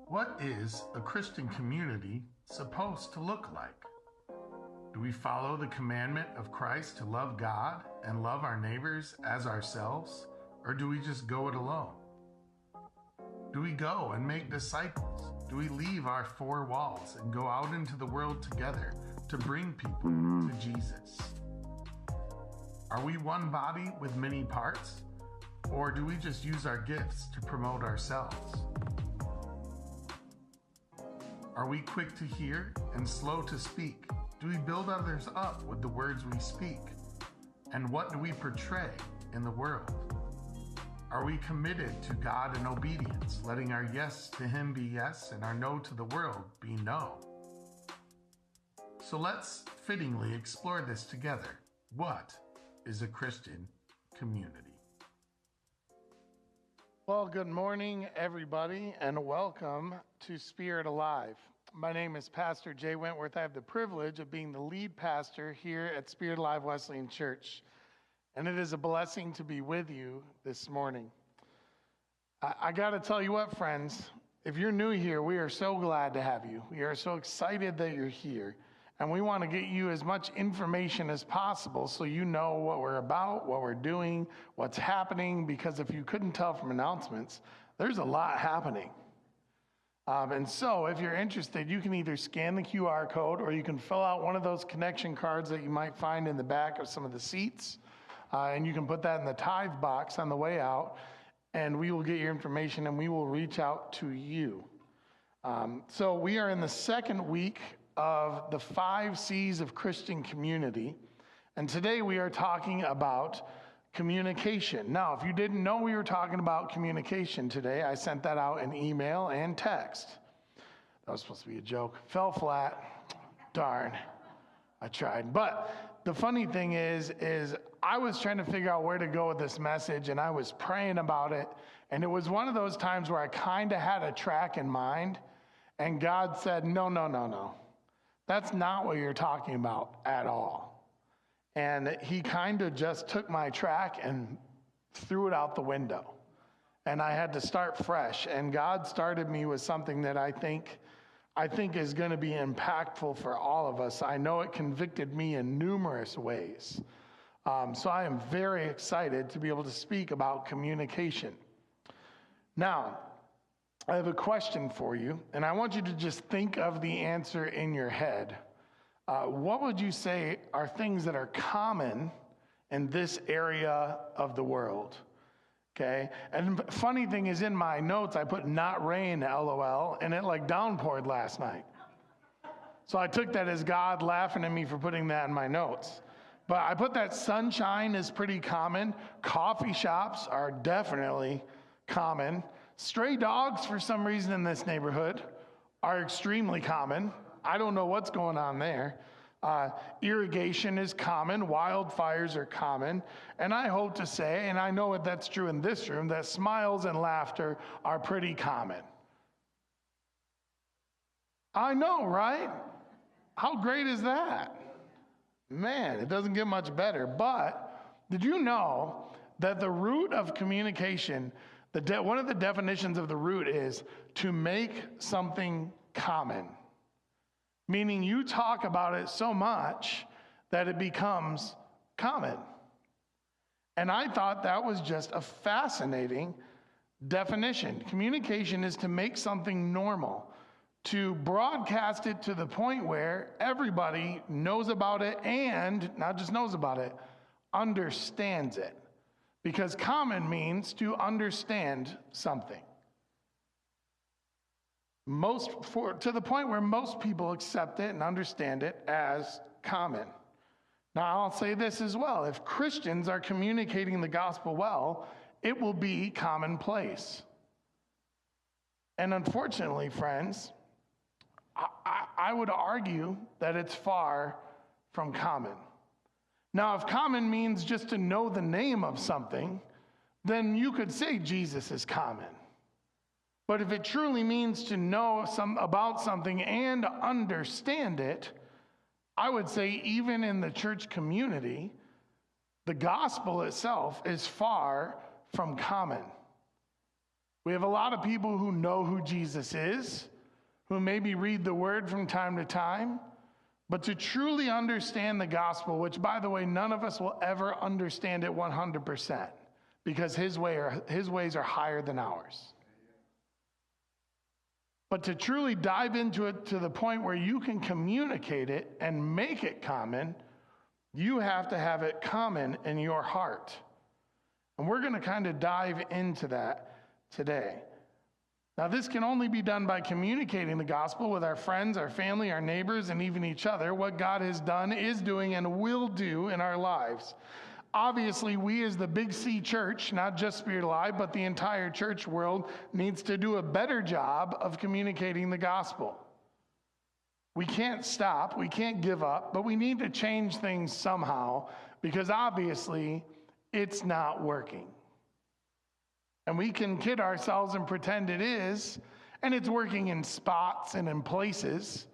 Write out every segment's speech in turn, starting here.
What is a Christian community supposed to look like? Do we follow the commandment of Christ to love God and love our neighbors as ourselves, or do we just go it alone? Do we go and make disciples? Do we leave our four walls and go out into the world together to bring people to Jesus? Are we one body with many parts, or do we just use our gifts to promote ourselves? Are we quick to hear and slow to speak? Do we build others up with the words we speak? And what do we portray in the world? Are we committed to God in obedience, letting our yes to Him be yes and our no to the world be no? So let's fittingly explore this together. What is a Christian community? Well, good morning, everybody, and welcome to Spirit Alive. My name is Pastor Jay Wentworth. I have the privilege of being the lead pastor here at Spirit Alive Wesleyan Church, and it is a blessing to be with you this morning. I got to tell you what, friends, if you're new here, we are so glad to have you. We are so excited that you're here, and we want to get you as much information as possible so you know what we're about, what we're doing, what's happening, because if you couldn't tell from announcements, there's a lot happening. And so if you're interested, you can either scan the QR code or you can fill out one of those connection cards that you might find in the back of some of the seats, and you can put that in the tithe box on the way out, and we will get your information and we will reach out to you. So we are in the second week of the 5 C's of Christian community. And today we are talking about communication. Now, if you didn't know we were talking about communication today, I sent that out in email and text. That was supposed to be a joke. Fell flat. Darn. I tried. But the funny thing is I was trying to figure out where to go with this message, and I was praying about it. And it was one of those times where I kind of had a track in mind, and God said, no. That's not what you're talking about at all. And He kind of just took my track and threw it out the window. And I had to start fresh. And God started me with something that I think is going to be impactful for all of us. I know it convicted me in numerous ways. So I am very excited to be able to speak about communication. Now, I have a question for you, and I want you to just think of the answer in your head. What would you say are things that are common in this area of the world? Okay, and funny thing is, in my notes, I put not rain, LOL, and it like downpoured last night. So I took that as God laughing at me for putting that in my notes. But I put that sunshine is pretty common. Coffee shops are definitely common. Stray dogs, for some reason in this neighborhood, are extremely common. I don't know what's going on there. Irrigation is common. Wildfires are common. And I hope to say, and I know that's true in this room, that smiles and laughter are pretty common. I know, right? How great is that? Man, it doesn't get much better. But did you know that the root of communication, one of the definitions of the root is to make something common? Meaning you talk about it so much that it becomes common. And I thought that was just a fascinating definition. Communication is to make something normal, to broadcast it to the point where everybody knows about it, and not just knows about it, understands it. Because common means to understand something. To the point where most people accept it and understand it as common. Now, I'll say this as well. If Christians are communicating the gospel well, it will be commonplace. And unfortunately, friends, I would argue that it's far from common. Now, if common means just to know the name of something, then you could say Jesus is common. But if it truly means to know about something and understand it, I would say even in the church community, the gospel itself is far from common. We have a lot of people who know who Jesus is, who maybe read the word from time to time, but to truly understand the gospel, which, by the way, none of us will ever understand it 100%, because his ways are higher than ours. But to truly dive into it to the point where you can communicate it and make it common, you have to have it common in your heart. And we're going to kind of dive into that today. Now, this can only be done by communicating the gospel with our friends, our family, our neighbors, and even each other, what God has done, is doing, and will do in our lives. Obviously, we as the Big C Church, not just Spirit Alive, but the entire church world, needs to do a better job of communicating the gospel. We can't stop, we can't give up, but we need to change things somehow, because obviously it's not working. And we can kid ourselves and pretend it is, and it's working in spots and in places,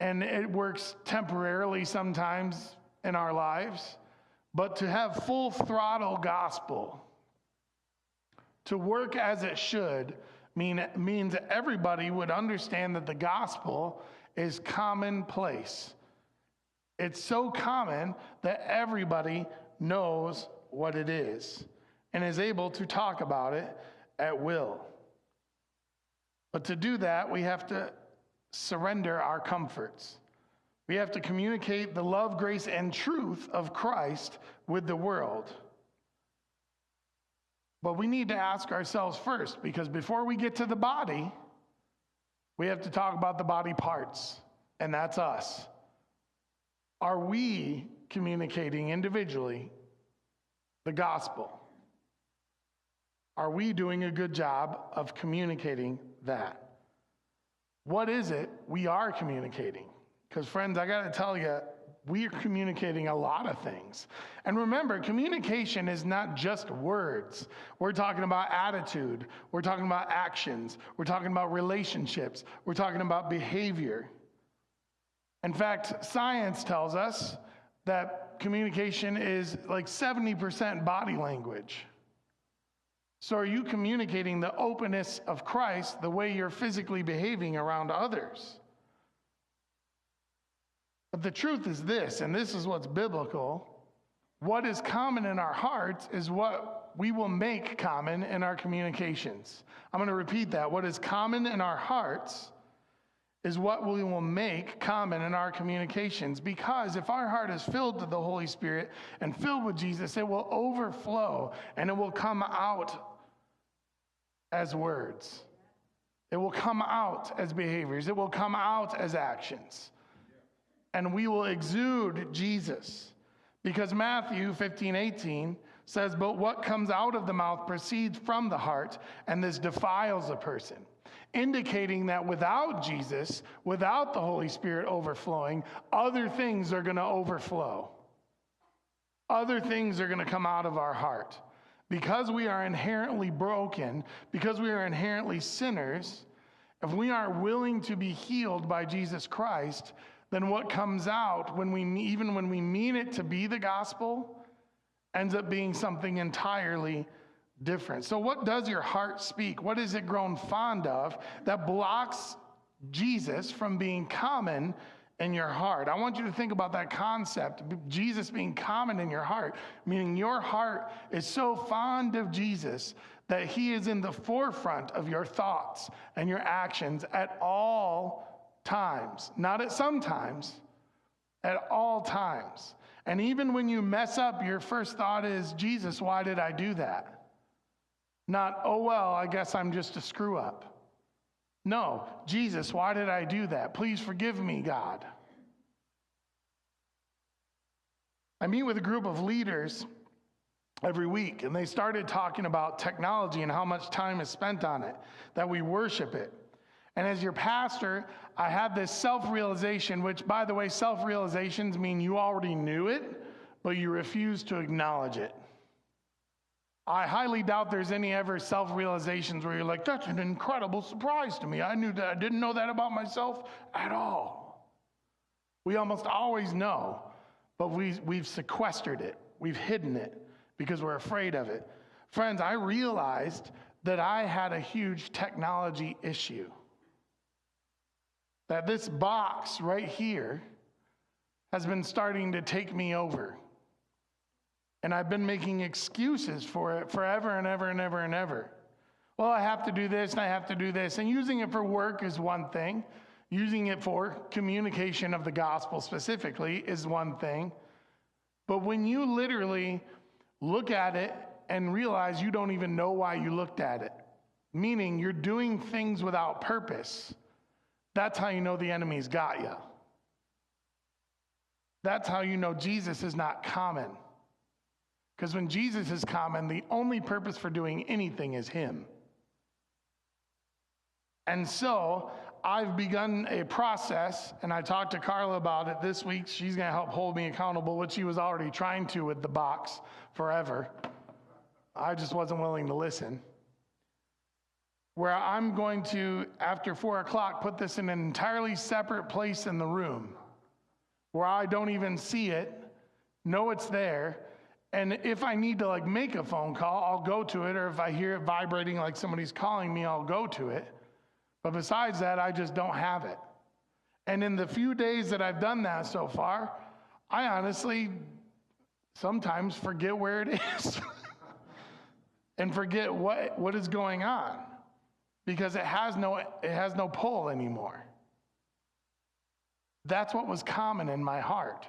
and it works temporarily sometimes in our lives. But to have full throttle gospel, to work as it should, means everybody would understand that the gospel is commonplace. It's so common that everybody knows what it is and is able to talk about it at will. But to do that, we have to surrender our comforts. We have to communicate the love, grace, and truth of Christ with the world. But we need to ask ourselves first, because before we get to the body, we have to talk about the body parts, and that's us. Are we communicating individually the gospel? Are we doing a good job of communicating that? What is it we are communicating? Because friends, I got to tell you, we are communicating a lot of things. And remember, communication is not just words. We're talking about attitude. We're talking about actions. We're talking about relationships. We're talking about behavior. In fact, science tells us that communication is like 70% body language. So are you communicating the openness of Christ the way you're physically behaving around others? But the truth is this, and this is what's biblical: what is common in our hearts is what we will make common in our communications. I'm going to repeat that. What is common in our hearts is what we will make common in our communications. Because if our heart is filled with the Holy Spirit and filled with Jesus, it will overflow and it will come out as words. It will come out as behaviors. It will come out as actions. And we will exude Jesus. Because Matthew 15:18 says, "But what comes out of the mouth proceeds from the heart, and this defiles a person." Indicating that without Jesus, without the Holy Spirit overflowing, other things are going to overflow. Other things are going to come out of our heart. Because we are inherently broken, because we are inherently sinners, if we aren't willing to be healed by Jesus Christ, then what comes out, even when we mean it to be the gospel, ends up being something entirely different. So what does your heart speak? What is it grown fond of that blocks Jesus from being common in your heart? I want you to think about that concept, Jesus being common in your heart, meaning your heart is so fond of Jesus that he is in the forefront of your thoughts and your actions at all times. Not at some times, at all times. And even when you mess up, your first thought is, Jesus, why did I do that? Not, oh, well, I guess I'm just a screw up. No, Jesus, why did I do that? Please forgive me, God. I meet with a group of leaders every week, and they started talking about technology and how much time is spent on it, that we worship it. And as your pastor, I had this self-realization, which, by the way, self-realizations mean you already knew it, but you refuse to acknowledge it. I highly doubt there's any ever self-realizations where you're like, that's an incredible surprise to me. I didn't know that about myself at all. We almost always know, but we've sequestered it. We've hidden it because we're afraid of it. Friends, I realized that I had a huge technology issue. That this box right here has been starting to take me over. And I've been making excuses for it forever and ever and ever and ever. Well, I have to do this and I have to do this. And using it for work is one thing. Using it for communication of the gospel specifically is one thing. But when you literally look at it and realize you don't even know why you looked at it, meaning you're doing things without purpose, that's how you know the enemy's got you. That's how you know Jesus is not common. Because when Jesus is common, the only purpose for doing anything is him. And so I've begun a process, and I talked to Carla about it this week. She's going to help hold me accountable, which she was already trying to with the box forever. I just wasn't willing to listen. Where I'm going to, after 4 o'clock, put this in an entirely separate place in the room where I don't even see it, know it's there, and if I need to make a phone call, I'll go to it, or if I hear it vibrating like somebody's calling me, I'll go to it. But besides that, I just don't have it. And in the few days that I've done that so far, I honestly sometimes forget where it is and forget what is going on because it has no pull anymore. That's what was common in my heart.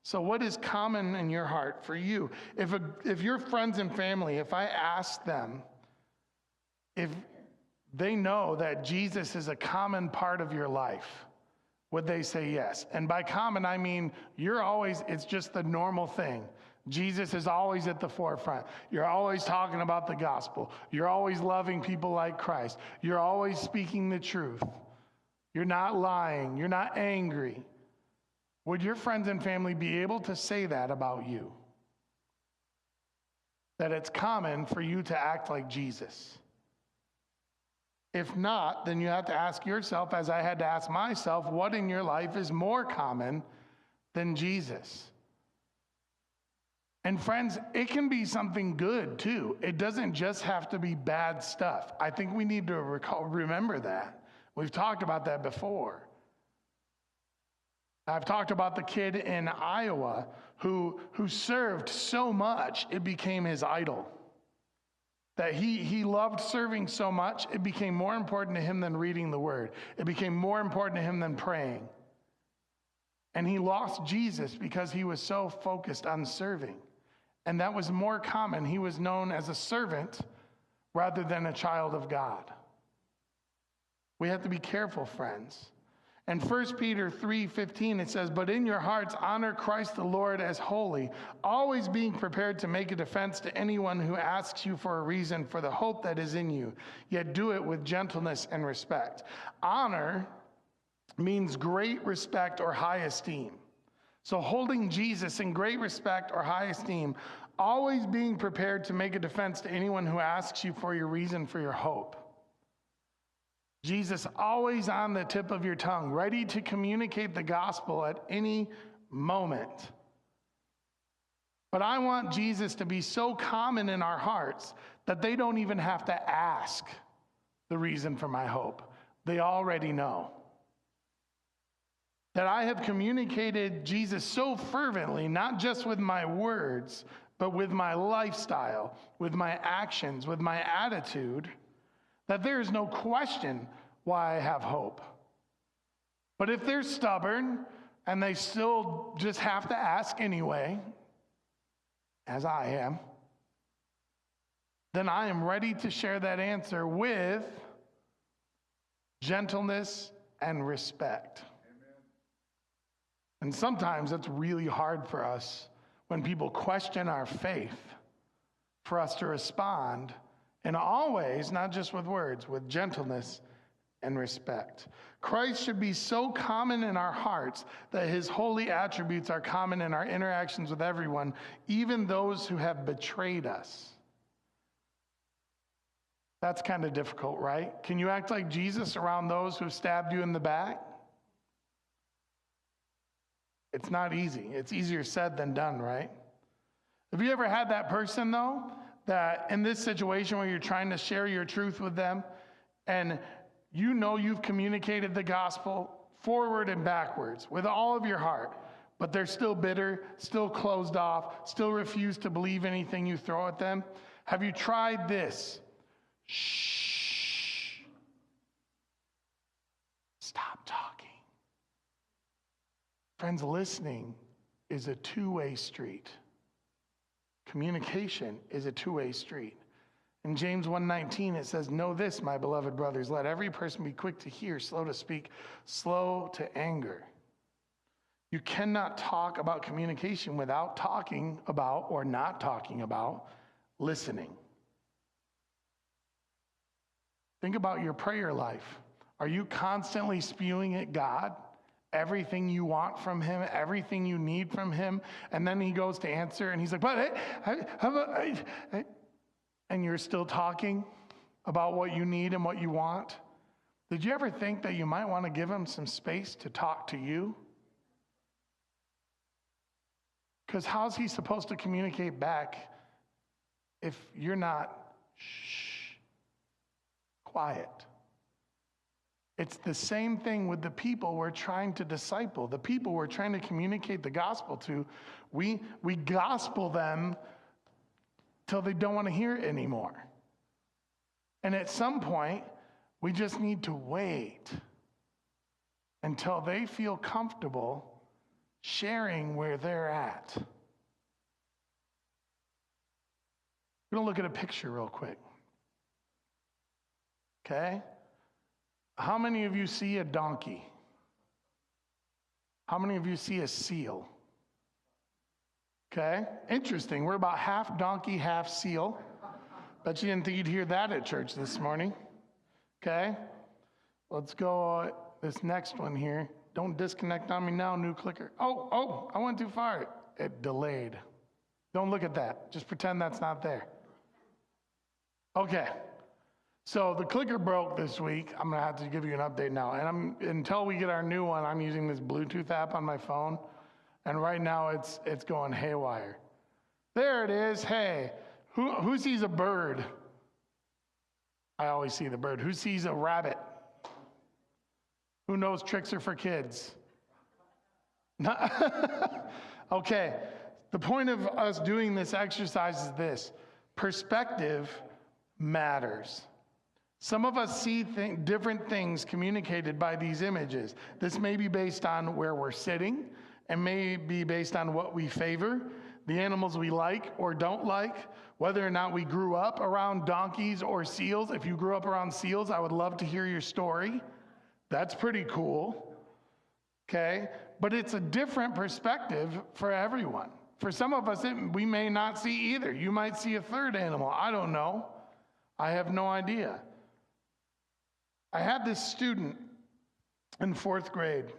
So what is common in your heart for you? If your friends and family, if I ask them if they know that Jesus is a common part of your life, would they say yes? And by common, I mean it's just the normal thing. Jesus is always at the forefront. You're always talking about the gospel. You're always loving people like Christ. You're always speaking the truth. You're not lying. You're not angry. Would your friends and family be able to say that about you? That it's common for you to act like Jesus? If not, then you have to ask yourself, as I had to ask myself, what in your life is more common than Jesus? And friends, it can be something good too. It doesn't just have to be bad stuff. I think we need to remember that. We've talked about that before. I've talked about the kid in Iowa who served so much, it became his idol. That he loved serving so much, it became more important to him than reading the word. It became more important to him than praying. And he lost Jesus because he was so focused on serving. And that was more common. He was known as a servant rather than a child of God. We have to be careful, friends. And 1 Peter 3:15, it says, "But in your hearts honor Christ the Lord as holy, always being prepared to make a defense to anyone who asks you for a reason for the hope that is in you, yet do it with gentleness and respect." Honor means great respect or high esteem. So holding Jesus in great respect or high esteem, always being prepared to make a defense to anyone who asks you for your reason for your hope. Jesus always on the tip of your tongue, ready to communicate the gospel at any moment. But I want Jesus to be so common in our hearts that they don't even have to ask the reason for my hope. They already know. That I have communicated Jesus so fervently, not just with my words, but with my lifestyle, with my actions, with my attitude, that there is no question why I have hope. But if they're stubborn and they still just have to ask anyway, as I am, then I am ready to share that answer with gentleness and respect. Amen. And sometimes it's really hard for us when people question our faith, for us to respond. And always, not just with words, with gentleness and respect. Christ should be so common in our hearts that his holy attributes are common in our interactions with everyone, even those who have betrayed us. That's kind of difficult, right? Can you act like Jesus around those who stabbed you in the back? It's not easy. It's easier said than done, right? Have you ever had that person, though, that in this situation where you're trying to share your truth with them and you know you've communicated the gospel forward and backwards with all of your heart, but they're still bitter, still closed off, still refuse to believe anything you throw at them? Have you tried this? Shh. Stop talking. Friends, listening is a two-way street. Communication is a two-way street. In James 1:19, it says, "Know this, my beloved brothers, let every person be quick to hear, slow to speak, slow to anger." You cannot talk about communication without talking about or not talking about listening. Think about your prayer life. Are you constantly spewing at God everything you want from him, everything you need from him, and then he goes to answer and he's like, "But and you're still talking about what you need and what you want? Did you ever think that you might want to give him some space to talk to you? Because how's he supposed to communicate back if you're not quiet? It's the same thing with the people we're trying to disciple, the people we're trying to communicate the gospel to. We gospel them till they don't want to hear it anymore. And at some point, we just need to wait until they feel comfortable sharing where they're at. We're going to look at a picture real quick. Okay? How many of you see a donkey? How many of you see a seal? Okay? Interesting. We're about half donkey, half seal. Bet you didn't think you'd hear that at church this morning. Okay? Let's go this next one here. Don't disconnect on me now, new clicker. Oh, I went too far. It delayed. Don't look at that. Just pretend that's not there. Okay. So the clicker broke this week. I'm going to have to give you an update now. And until we get our new one, I'm using this Bluetooth app on my phone. And right now it's going haywire. There it is. Hey, who sees a bird? I always see the bird. Who sees a rabbit? Who knows tricks are for kids? Okay. The point of us doing this exercise is this. Perspective matters. Some of us see different things communicated by these images. This may be based on where we're sitting, and may be based on what we favor, the animals we like or don't like, whether or not we grew up around donkeys or seals. If you grew up around seals, I would love to hear your story. That's pretty cool. Okay? But it's a different perspective for everyone. For some of us, we may not see either. You might see a third animal. I don't know. I have no idea. I had this student in 4th grade.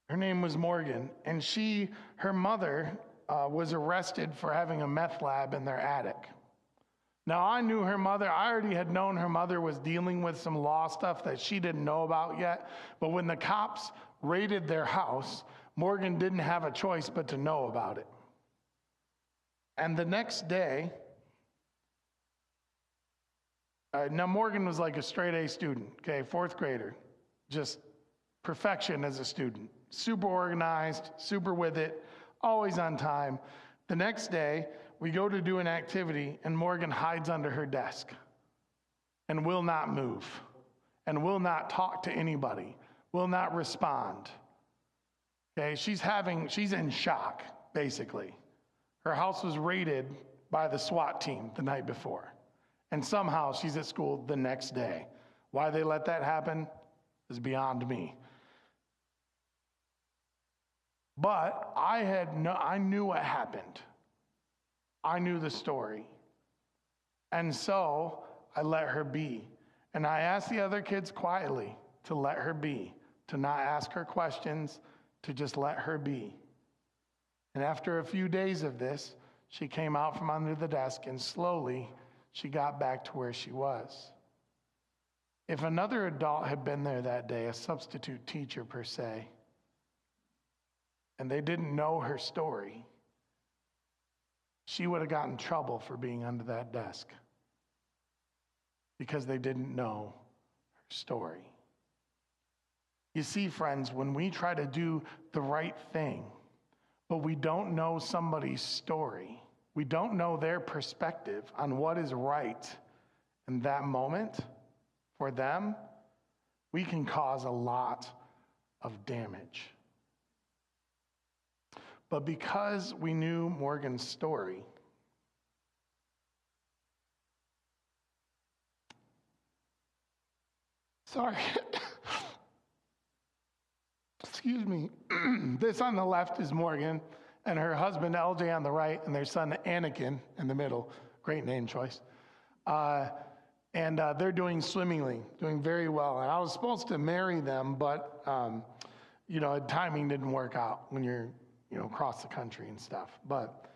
Her name was Morgan, and her mother was arrested for having a meth lab in their attic. Now, I knew her mother. I already had known her mother was dealing with some law stuff that she didn't know about yet. But when the cops raided their house, Morgan didn't have a choice but to know about it. And the next day, now Morgan was like a straight A student, okay, 4th grader, just perfection as a student, super organized, super with it, always on time. The next day, we go to do an activity, and Morgan hides under her desk and will not move and will not talk to anybody, will not respond. Okay, she's in shock, basically. Her house was raided by the SWAT team the night before. And somehow she's at school the next day. Why they let that happen is beyond me. But I knew what happened. I knew the story. And so I let her be. And I asked the other kids quietly to let her be, to not ask her questions, to just let her be. And after a few days of this, she came out from under the desk, and slowly she got back to where she was. If another adult had been there that day, a substitute teacher per se, and they didn't know her story, she would have gotten in trouble for being under that desk because they didn't know her story. You see, friends, when we try to do the right thing, but we don't know somebody's story, we don't know their perspective on what is right in that moment for them, we can cause a lot of damage. But because we knew Morgan's story, sorry, excuse me, this on the left is Morgan, and her husband LJ on the right, and their son Anakin in the middle. Great name choice. And they're doing swimmingly, doing very well. And I was supposed to marry them, but timing didn't work out when you're across the country and stuff. But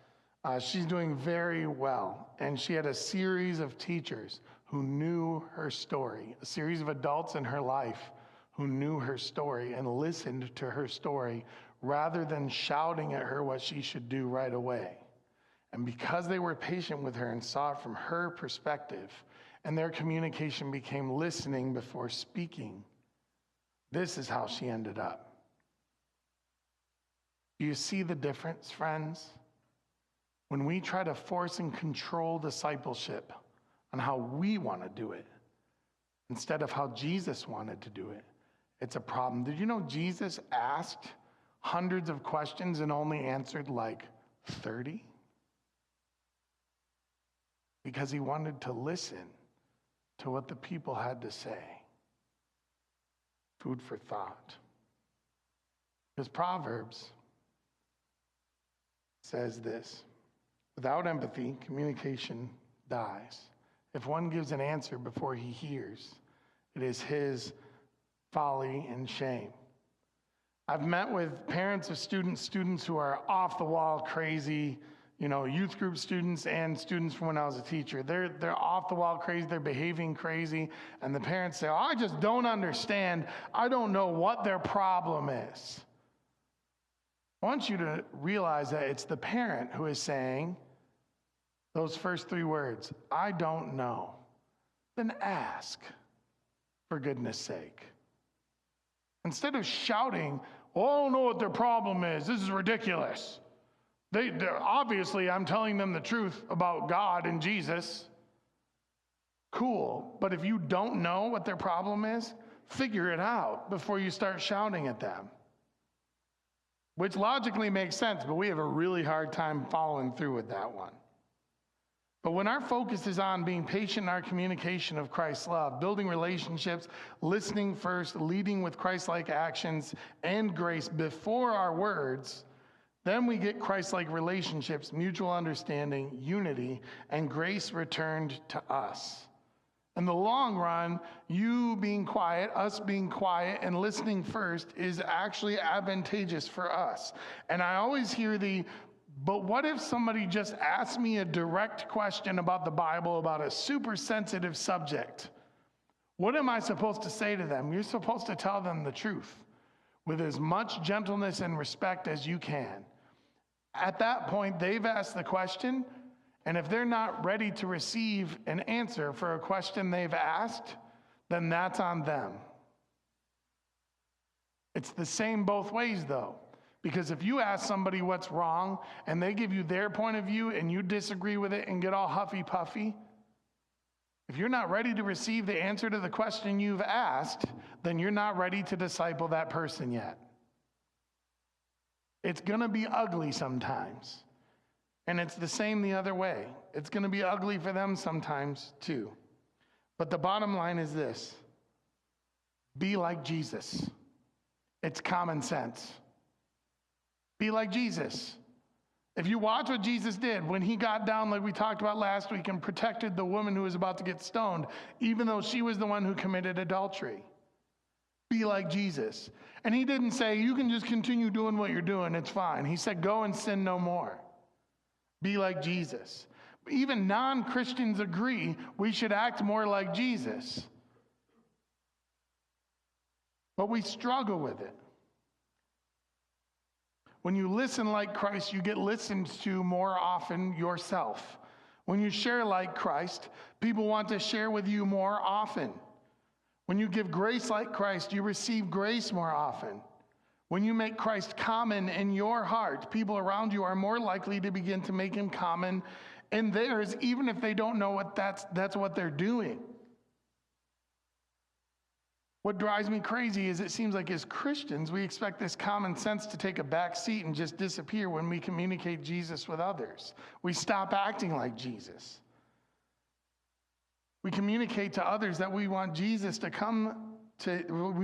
she's doing very well. And she had a series of teachers who knew her story, a series of adults in her life who knew her story and listened to her story rather than shouting at her what she should do right away. And because they were patient with her and saw it from her perspective, and their communication became listening before speaking, this is how she ended up. Do you see the difference, friends? When we try to force and control discipleship on how we want to do it, instead of how Jesus wanted to do it, it's a problem. Did you know Jesus asked hundreds of questions and only answered like 30? Because he wanted to listen to what the people had to say. Food for thought. Because Proverbs says this: without empathy, communication dies. If one gives an answer before he hears, it is his folly and shame. I've met with parents of students who are off the wall crazy, youth group students and students from when I was a teacher. They're off the wall crazy, they're behaving crazy, and the parents say, I just don't understand. I don't know what their problem is. I want you to realize that it's the parent who is saying those first three words, I don't know. Then ask, for goodness sake. Instead of shouting, I don't know what their problem is. This is ridiculous. They're obviously, I'm telling them the truth about God and Jesus. Cool. But if you don't know what their problem is, figure it out before you start shouting at them. Which logically makes sense, but we have a really hard time following through with that one. But when our focus is on being patient in our communication of Christ's love, building relationships, listening first, leading with Christ-like actions and grace before our words, then we get Christ-like relationships, mutual understanding, unity, and grace returned to us. In the long run, you being quiet, us being quiet, and listening first is actually advantageous for us. And I always hear but what if somebody just asked me a direct question about the Bible, about a super sensitive subject? What am I supposed to say to them? You're supposed to tell them the truth with as much gentleness and respect as you can. At that point, they've asked the question, and if they're not ready to receive an answer for a question they've asked, then that's on them. It's the same both ways, though. Because if you ask somebody what's wrong and they give you their point of view and you disagree with it and get all huffy-puffy, if you're not ready to receive the answer to the question you've asked, then you're not ready to disciple that person yet. It's going to be ugly sometimes. And it's the same the other way. It's going to be ugly for them sometimes too. But the bottom line is this: be like Jesus. It's common sense. Be like Jesus. If you watch what Jesus did when he got down, like we talked about last week, and protected the woman who was about to get stoned, even though she was the one who committed adultery. Be like Jesus. And he didn't say, you can just continue doing what you're doing, it's fine. He said, go and sin no more. Be like Jesus. Even non-Christians agree we should act more like Jesus. But we struggle with it. When you listen like Christ, you get listened to more often yourself. When you share like Christ, people want to share with you more often. When you give grace like Christ, you receive grace more often. When you make Christ common in your heart, people around you are more likely to begin to make him common in theirs, even if they don't know that's what they're doing. What drives me crazy is it seems like as Christians, we expect this common sense to take a back seat and just disappear when we communicate Jesus with others. We stop acting like Jesus. We communicate to others that we want we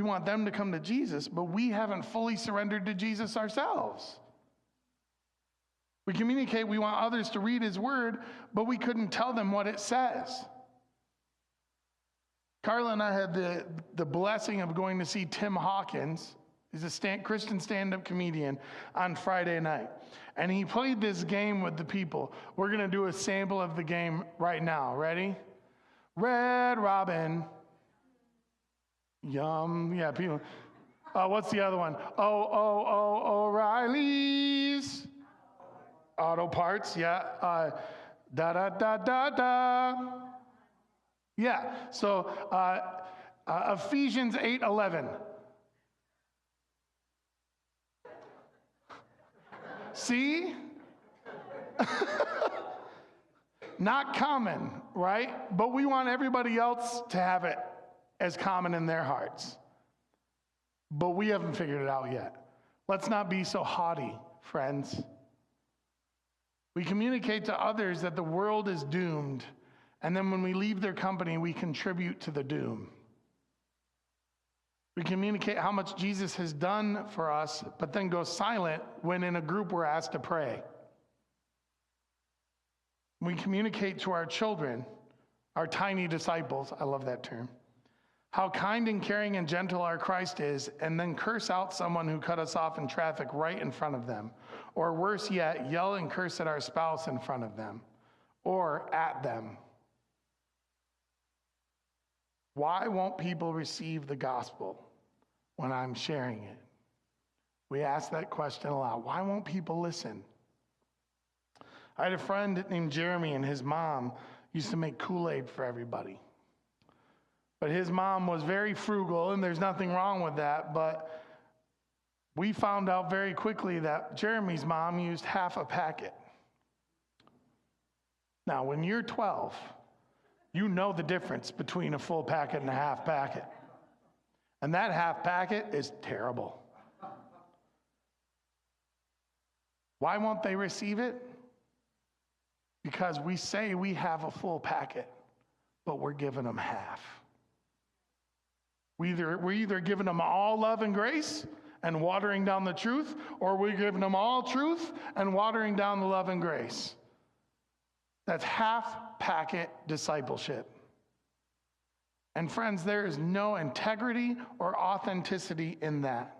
want them to come to Jesus, but we haven't fully surrendered to Jesus ourselves. We communicate we want others to read his word, but we couldn't tell them what it says. Carla and I had the blessing of going to see Tim Hawkins. He's a Christian stand-up comedian on Friday night. And he played this game with the people. We're going to do a sample of the game right now. Ready? Red Robin. Yum. Yeah, people. What's the other one? O'Reilly's. Auto parts, yeah. Da. Yeah, so Ephesians 8:11. See? Not common, right? But we want everybody else to have it as common in their hearts. But we haven't figured it out yet. Let's not be so haughty, friends. We communicate to others that the world is doomed, and then when we leave their company, we contribute to the doom. We communicate how much Jesus has done for us, but then go silent when in a group we're asked to pray. We communicate to our children, our tiny disciples, I love that term, how kind and caring and gentle our Christ is, and then curse out someone who cut us off in traffic right in front of them. Or worse yet, yell and curse at our spouse in front of them or at them. Why won't people receive the gospel when I'm sharing it? We ask that question a lot. Why won't people listen? I had a friend named Jeremy, and his mom used to make Kool-Aid for everybody. But his mom was very frugal, and there's nothing wrong with that, but we found out very quickly that Jeremy's mom used half a packet. Now, when you're 12, you know the difference between a full packet and a half packet. And that half packet is terrible. Why won't they receive it? Because we say we have a full packet, but we're giving them half. We're either giving them all love and grace and watering down the truth, or we're giving them all truth and watering down the love and grace. That's half packet discipleship. And friends, there is no integrity or authenticity in that.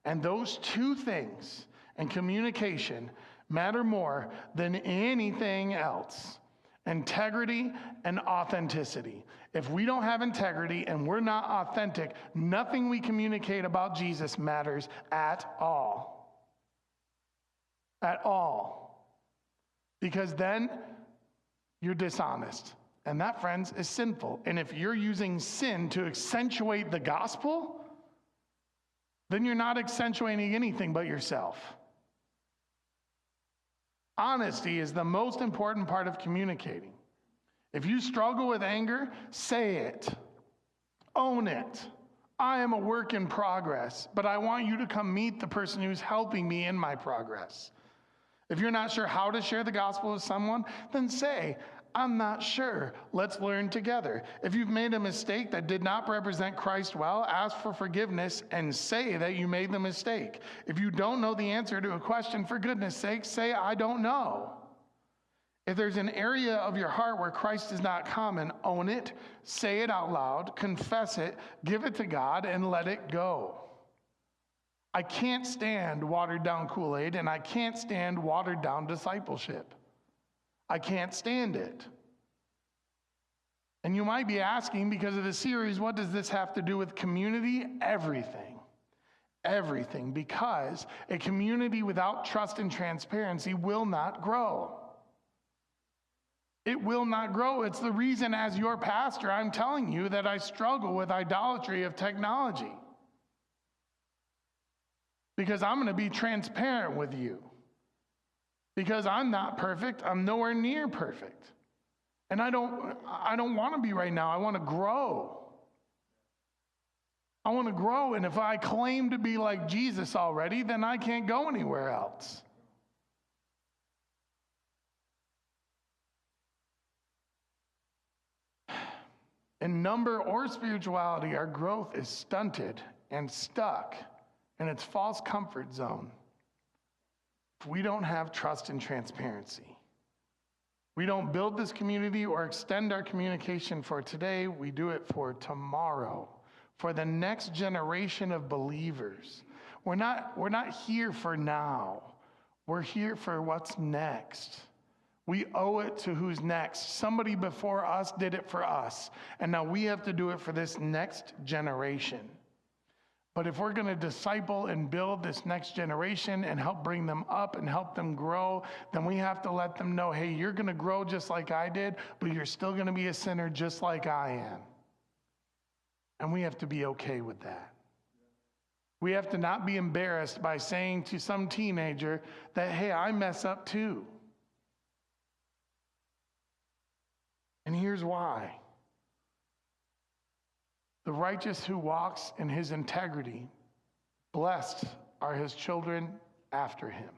And those two things and communication matter more than anything else. Integrity and authenticity. If we don't have integrity and we're not authentic, nothing we communicate about Jesus matters at all. At all. Because then you're dishonest. And that, friends, is sinful. And if you're using sin to accentuate the gospel, then you're not accentuating anything but yourself. Honesty is the most important part of communicating. If you struggle with anger, say it. Own it. I am a work in progress, but I want you to come meet the person who's helping me in my progress. If you're not sure how to share the gospel with someone, then say, I'm not sure. Let's learn together. If you've made a mistake that did not represent Christ well, ask for forgiveness and say that you made the mistake. If you don't know the answer to a question, for goodness sake, say, I don't know. If there's an area of your heart where Christ is not common, own it, say it out loud, confess it, give it to God, and let it go. I can't stand watered down Kool-Aid, and I can't stand watered down discipleship. I can't stand it. And you might be asking, because of the series, what does this have to do with community? Everything. everything, because a community without trust and transparency will not grow. It will not grow. It's the reason, as your pastor, I'm telling you that I struggle with idolatry of technology. Because I'm going to be transparent with you. Because I'm not perfect. I'm nowhere near perfect. And I don't want to be right now. I want to grow. I want to grow, and if I claim to be like Jesus already, then I can't go anywhere else. In number or spirituality, our growth is stunted and stuck in its false comfort zone if we don't have trust and transparency. We don't build this community or extend our communication for today. We do it for tomorrow, for the next generation of believers. We're not here for now. We're here for what's next. We owe it to who's next. Somebody before us did it for us, and now we have to do it for this next generation. But if we're going to disciple and build this next generation and help bring them up and help them grow, then we have to let them know, hey, you're going to grow just like I did, but you're still going to be a sinner just like I am. And we have to be okay with that. We have to not be embarrassed by saying to some teenager that, hey, I mess up too. And here's why. The righteous who walks in his integrity, blessed are his children after him.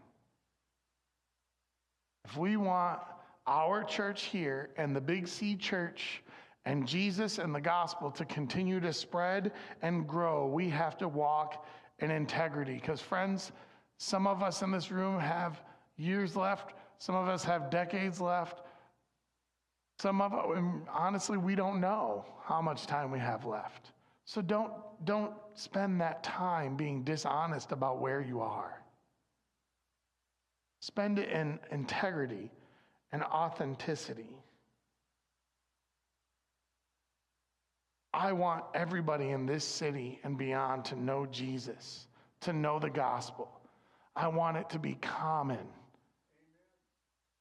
If we want our church here and the Big C church and Jesus and the gospel to continue to spread and grow, we have to walk in integrity. Because friends, some of us in this room have years left. Some of us have decades left. Some of us, honestly, we don't know how much time we have left. So don't spend that time being dishonest about where you are. Spend it in integrity and authenticity. I want everybody in this city and beyond to know Jesus, to know the gospel. I want it to be common.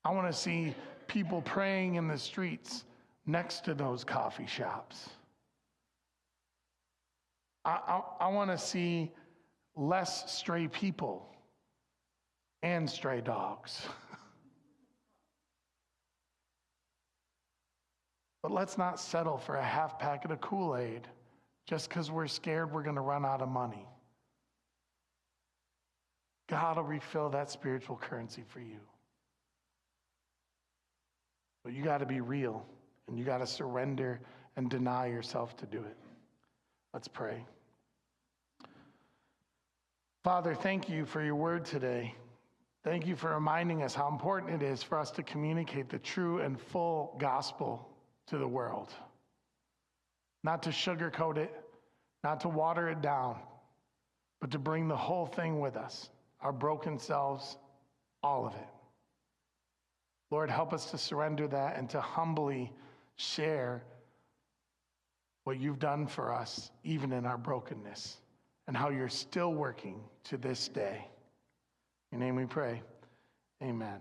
I want to see people praying in the streets next to those coffee shops. I want to see less stray people and stray dogs. But let's not settle for a half packet of Kool-Aid just because we're scared we're going to run out of money. God will refill that spiritual currency for you. But you got to be real, and you got to surrender and deny yourself to do it. Let's pray. Father, thank you for your word today. Thank you for reminding us how important it is for us to communicate the true and full gospel to the world. Not to sugarcoat it, not to water it down, but to bring the whole thing with us, our broken selves, all of it. Lord, help us to surrender that and to humbly share what you've done for us, even in our brokenness, and how you're still working to this day. In your name we pray. Amen.